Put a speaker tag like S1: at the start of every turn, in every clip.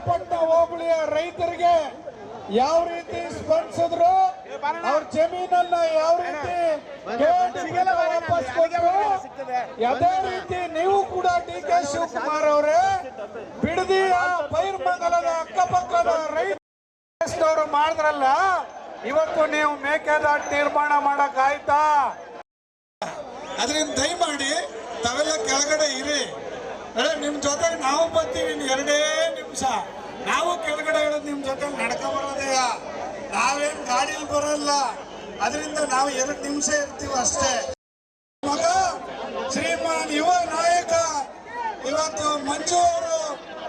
S1: ಚಂದ್ರಪಟ್ಟಣ ಹೋಬಳಿಯ ರೈತರಿಗೆ ಯಾವ ರೀತಿ ಸ್ಪಂದಿಸಿದ್ರು, ಅವ್ರ ಜಮೀನನ್ನ ಯಾವ ರೀತಿ ವಾಪಸ್ ಕೊಟ್ಟರು, ಅದೇ ರೀತಿ ನೀವು ಕೂಡ ಡಿ.ಕೆ. ಶಿವಕುಮಾರ್ ಅವರೇ ಬಿಡದಿಯ ಬೈರ್ಮಂಗಲದ ಅಕ್ಕಪಕ್ಕದ ರೈತರು ಮಾಡಿದ್ರಲ್ಲ, ಇವತ್ತು ನೀವು ಮೇಕೆದಾಟು ನಿರ್ಮಾಣ ಮಾಡಕ್ ಆಯ್ತಾ? ಅದರಿಂದ ದಯಮಾಡಿ ತಾವೆಲ್ಲ ಕೆಳಗಡೆ ಇರಿ. ನಿಮ್ ಜೊತೆಗೆ ನಾವು ಬರ್ತೀವಿ, 2 ನಿಮಿಷ ನಾವು ಕೆಳಗಡೆ ಇರೋದು ನಿಮ್ ಜೊತೆ ನಡ್ಕ ಬರೋದೆಯ, ನಾವೇನ್ ಗಾಡಿಯಲ್ಲಿ ಬರಲ್ಲ. ಅದರಿಂದ ನಾವು 2 ನಿಮಿಷ ಇರ್ತೀವಿ ಅಷ್ಟೇ. ಮಗ ಶ್ರೀಮಾನ್ ಯುವ ನಾಯಕ ಇವತ್ತು ಮಂಜು ಅವರು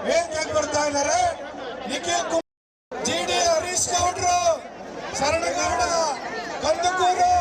S1: ವೇದಿಕೆಗೆ ಬರ್ತಾ ಇದ್ದಾರೆ. ನಿಖಿಲ್ ಕುಮಾರ್, ಜಿ.ಡಿ. ಹರೀಶ್ ಗೌಡ್ರು, ಶರಣಗೌಡ, ಕಂದಕೂರು,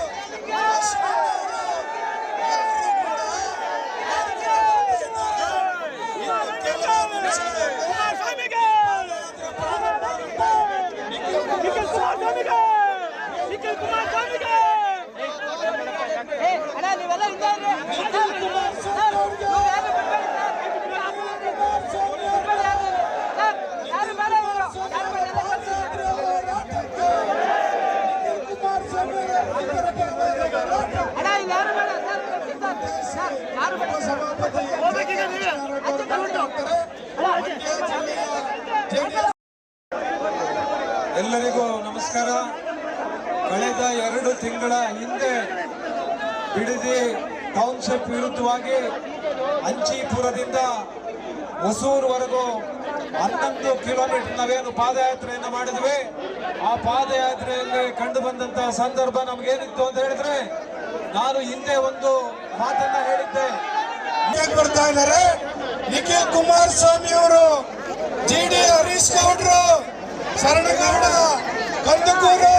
S1: ಎಲ್ಲರಿಗೂ ನಮಸ್ಕಾರ. ಕಳೆದ 2 ತಿಂಗಳ ಹಿಂದೆ ಬಿಡದಿ ಟೌನ್ಶಿಪ್ ವಿರುದ್ಧವಾಗಿ ಅಂಚಿಪುರದಿಂದ ಹೊಸೂರುವರೆಗೂ 11 ಕಿಲೋಮೀಟರ್ ನಾವೇನು ಪಾದಯಾತ್ರೆಯನ್ನು ಮಾಡಿದ್ವಿ. ಆ ಪಾದಯಾತ್ರೆಯಲ್ಲಿ ಕಂಡು ಬಂದಂತಹ ಸಂದರ್ಭ ನಮ್ಗೇನಿತ್ತು ಅಂತ ಹೇಳಿದ್ರೆ, ನಾನು ಹಿಂದೆ ಒಂದು ಮಾತನ್ನ ಹೇಳಿದ್ದೆ. ಬರ್ತಾ ಇದ್ದಾರೆ ನಿಖಿಲ್ ಕುಮಾರಸ್ವಾಮಿ ಅವರು, ಜಿ.ಡಿ. ಹರೀಶ್ ಗೌಡ್ರು, ಶರಣಗೌಡ, ಕಂದಕೂರು,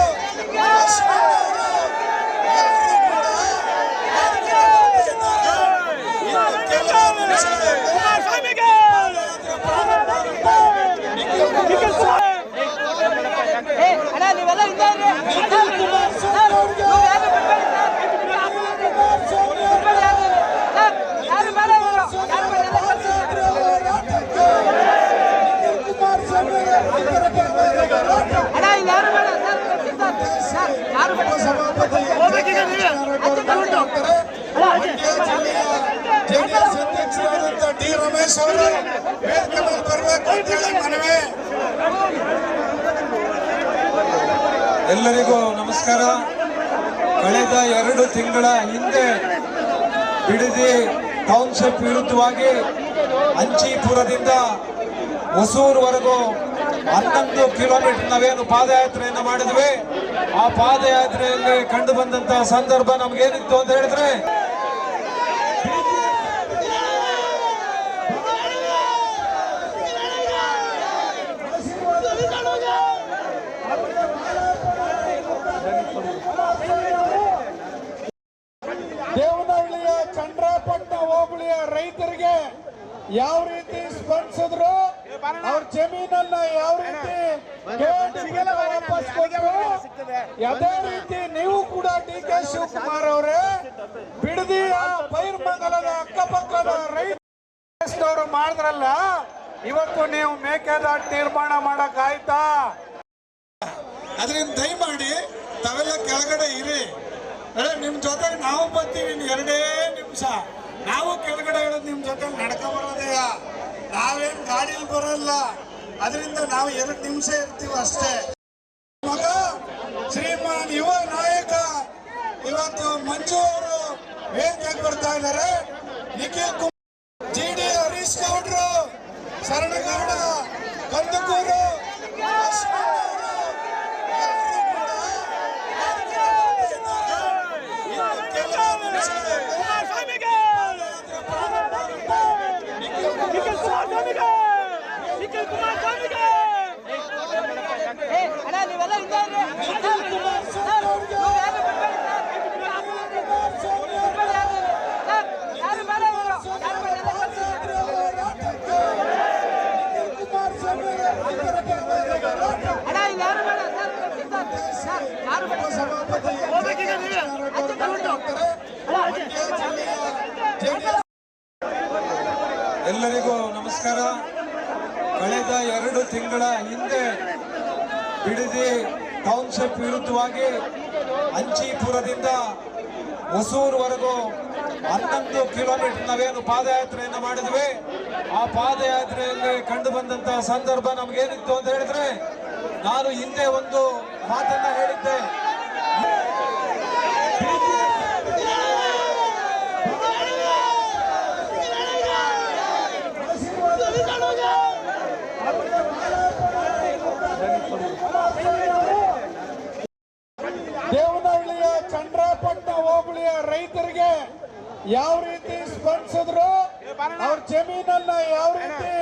S1: ಡಿ. ರಮೇಶ್ ಅವರು ವೇದಿಕೆ ಮೇಲೆ ಬರಬೇಕು ಅಂತ ಹೇಳಿ ಮನವಿ. ಎಲ್ಲರಿಗೂ ನಮಸ್ಕಾರ. ಕಳೆದ 2 ತಿಂಗಳ ಹಿಂದೆ ಬಿಡದಿ ಟೌನ್ಶಿಪ್ ವಿರುದ್ಧವಾಗಿ ಅಂಚಿಪುರದಿಂದ ಹೊಸೂರುವರೆಗೂ 11 ಕಿಲೋಮೀಟರ್ ನಾವೇನು ಪಾದಯಾತ್ರೆಯನ್ನು ಮಾಡಿದ್ವಿ. ಆ ಪಾದಯಾತ್ರೆಯಲ್ಲಿ ಕಂಡು ಬಂದಂತಹ ಸಂದರ್ಭ ನಮ್ಗೇನಿತ್ತು ಅಂತ ಹೇಳಿದ್ರೆ, ದೇವನಹಳ್ಳಿಯ ಚಂದ್ರಪಟ್ಟಣ ಹೋಬಳಿಯ ರೈತರಿಗೆ ಯಾವ ರೀತಿ ಸ್ಪಂದಿಸಿದ್ರು, ಅವ್ರ ಜಮೀನನ್ನ ಯಾವ ರೀತಿ ವಾಪಸ್ ಕೊಟ್ಟರು, ಅದೇ ರೀತಿ ನೀವು ಕೂಡ ಡಿ.ಕೆ. ಶಿವಕುಮಾರ್ ಅವರೇ ಬಿಡದಿಯ ಬೈರ್ಮಂಗಲದ ಅಕ್ಕಪಕ್ಕದ ರೈತರು ಮಾಡಿದ್ರಲ್ಲ, ಇವತ್ತು ನೀವು ಮೇಕೆದಾಟು ನಿರ್ಮಾಣ ಮಾಡಕ್ ಆಯ್ತಾ? ಅದರಿಂದ ದಯಮಾಡಿ ತಾವೆಲ್ಲ ಕೆಳಗಡೆ ಇರಿ. ನಿಮ್ ಜೊತೆಗೆ ನಾವು ಬರ್ತೀವಿ, 2 ನಿಮಿಷ ನಾವು ಕೆಳಗಡೆ ಇರೋದು ನಿಮ್ ಜೊತೆ ನಡ್ಕ ಬರೋದೆಯ, ನಾವೇನ್ ಗಾಡಿಯಲ್ಲಿ ಬರಲ್ಲ. ಅದರಿಂದ ನಾವು 2 ನಿಮಿಷ ಇರ್ತೀವಿ ಅಷ್ಟೇ. ಮಗ ಶ್ರೀಮಾನ್ ಯುವ ನಾಯಕ ಇವತ್ತು ಮಂಜು ಅವರು ವೇದಿಕೆಗೆ ಬರ್ತಾ ಇದ್ದಾರೆ. ನಿಖಿಲ್ ಕುಮಾರ್, ಜಿ.ಡಿ. ಹರೀಶ್ ಗೌಡ್ರು, ಶರಣಗೌಡ, ಕಂದಕೂರು, ಎಲ್ಲರಿಗೂ ನಮಸ್ಕಾರ. ಕಳೆದ 2
S2: 2 ತಿಂಗಳ ಹಿಂದೆ ಬಿಡದಿ ಟೌನ್ಶಿಪ್ ವಿರುದ್ಧವಾಗಿ ಅಂಚಿಪುರದಿಂದ ಹೊಸೂರುವರೆಗೂ 11 ಕಿಲೋಮೀಟರ್ ನಾವೇನು ಪಾದಯಾತ್ರೆಯನ್ನು ಮಾಡಿದ್ವಿ. ಆ ಪಾದಯಾತ್ರೆಯಲ್ಲಿ ಕಂಡು ಬಂದಂತಹ ಸಂದರ್ಭ ನಮಗೇನಿತ್ತು ಅಂತ ಹೇಳಿದ್ರೆ, ನಾನು ಹಿಂದೆ ಒಂದು ಮಾತನ್ನ ಹೇಳಿದ್ದೆ.
S1: ದೇವನಹಳ್ಳಿಯ ಚಂದ್ರಪಟ್ಟಣ ಹೋಬಳಿಯ ರೈತರಿಗೆ ಯಾವ ರೀತಿ ಸ್ಪಂದಿಸಿದ್ರು, ಅವ್ರ ಜಮೀನನ್ನ ಯಾವ ರೀತಿ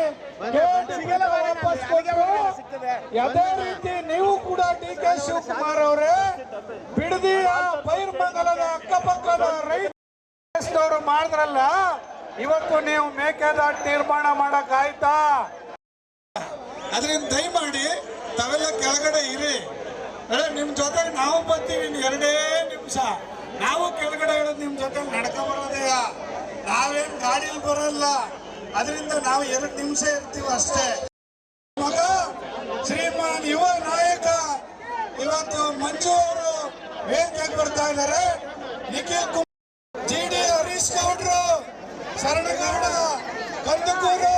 S1: ವಾಪಸ್ ಕೊಟ್ಟರು, ಅದೇ ರೀತಿ ನೀವು ಕೂಡ ಡಿ.ಕೆ. ಶಿವಕುಮಾರ್ ಅವರೇ ಬಿಡದಿಯ ಪೈರ್ಮಂಗಲದ ಅಕ್ಕಪಕ್ಕದ ರೈತರು ಮಾಡಿದ್ರಲ್ಲ, ಇವತ್ತು ನೀವು ಮೇಕೆದಾಟು ನಿರ್ಮಾಣ ಮಾಡಕ್ ಆಯ್ತಾ? ಅದರಿಂದ ದಯಮಾಡಿ ತಾವೆಲ್ಲ ಕೆಳಗಡೆ ಇರಿ. ನಿಮ್ ಜೊತೆ ನಾವು ಬರ್ತೀವಿ. 2 ನಿಮಿಷ ನಾವು ಕೆಳಗಡೆ ಇರೋದು ನಿಮ್ ಜೊತೆ ನಡ್ಕ ಬರೋದೆಯ. ನಾವೇನ್ ಗಾಡಿಯಲ್ಲಿ ಬರಲ್ಲ. ಅದರಿಂದ ನಾವು 2 ನಿಮಿಷ ಇರ್ತೀವಿ ಅಷ್ಟೇ. ಮಗ ಶ್ರೀಮಾನ್ ಯುವ ನಾಯಕ ಇವತ್ತು ಮಂಜು ಅವರು ವೇದಿಕೆಗೆ ಬರ್ತಾ ಇದ್ದಾರೆ. ನಿಖಿಲ್ ಕುಮಾರ್, ಜಿ.ಡಿ. ಹರೀಶ್ ಗೌಡ್ರು, ಶರಣಗೌಡ, ಕಂದಕೂರು,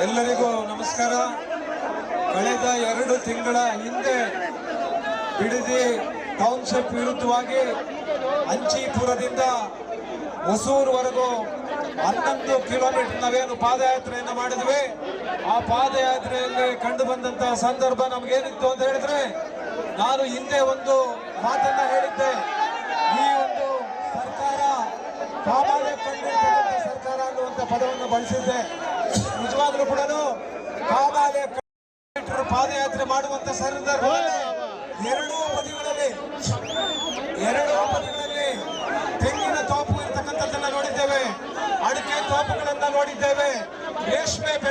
S2: ಎಲ್ಲರಿಗೂ ನಮಸ್ಕಾರ. ಕಳೆದ 2 ತಿಂಗಳ ಹಿಂದೆ ಬಿಡದಿ ಟೌನ್ಶಿಪ್ ವಿರುದ್ಧವಾಗಿ ಅಂಚಿಪುರದಿಂದ ಹೊಸೂರುವರೆಗೂ 11 ಕಿಲೋಮೀಟರ್ ನಾವೇನು ಪಾದಯಾತ್ರೆಯನ್ನು ಮಾಡಿದ್ವಿ. ಆ ಪಾದಯಾತ್ರೆಯಲ್ಲಿ ಕಂಡು ಬಂದಂತಹ ಸಂದರ್ಭ ನಮಗೇನಿತ್ತು ಅಂತ ಹೇಳಿದ್ರೆ, ನಾನು ಹಿಂದೆ ಒಂದು ಮಾತನ್ನ ಹೇಳಿದ್ದೆ. ಈ ಒಂದು ಸರ್ಕಾರ ಕಾಮಾಲೆ ಕಂಡಿರ್ತಕ್ಕಂಥ ಸರ್ಕಾರ ಅನ್ನುವಂಥ ಪದವನ್ನು ಬಳಸಿದ್ದೆ. ನಿಜವಾಗ್ಲೂ ಕೂಡ ಕಾಮಾಲೆ ಪಾದಯಾತ್ರೆ ಮಾಡುವಂತ ಸಂದರ್ಭದಲ್ಲಿ ಎರಡೂ ಬದಿಗಳಲ್ಲಿ ತೆಂಗಿನ ತೋಪು ಇರತಕ್ಕಂಥದ್ದನ್ನ ನೋಡಿದ್ದೇವೆ, ಅಡಿಕೆ ತೋಪುಗಳನ್ನ ನೋಡಿದ್ದೇವೆ, ರೇಷ್ಮೆ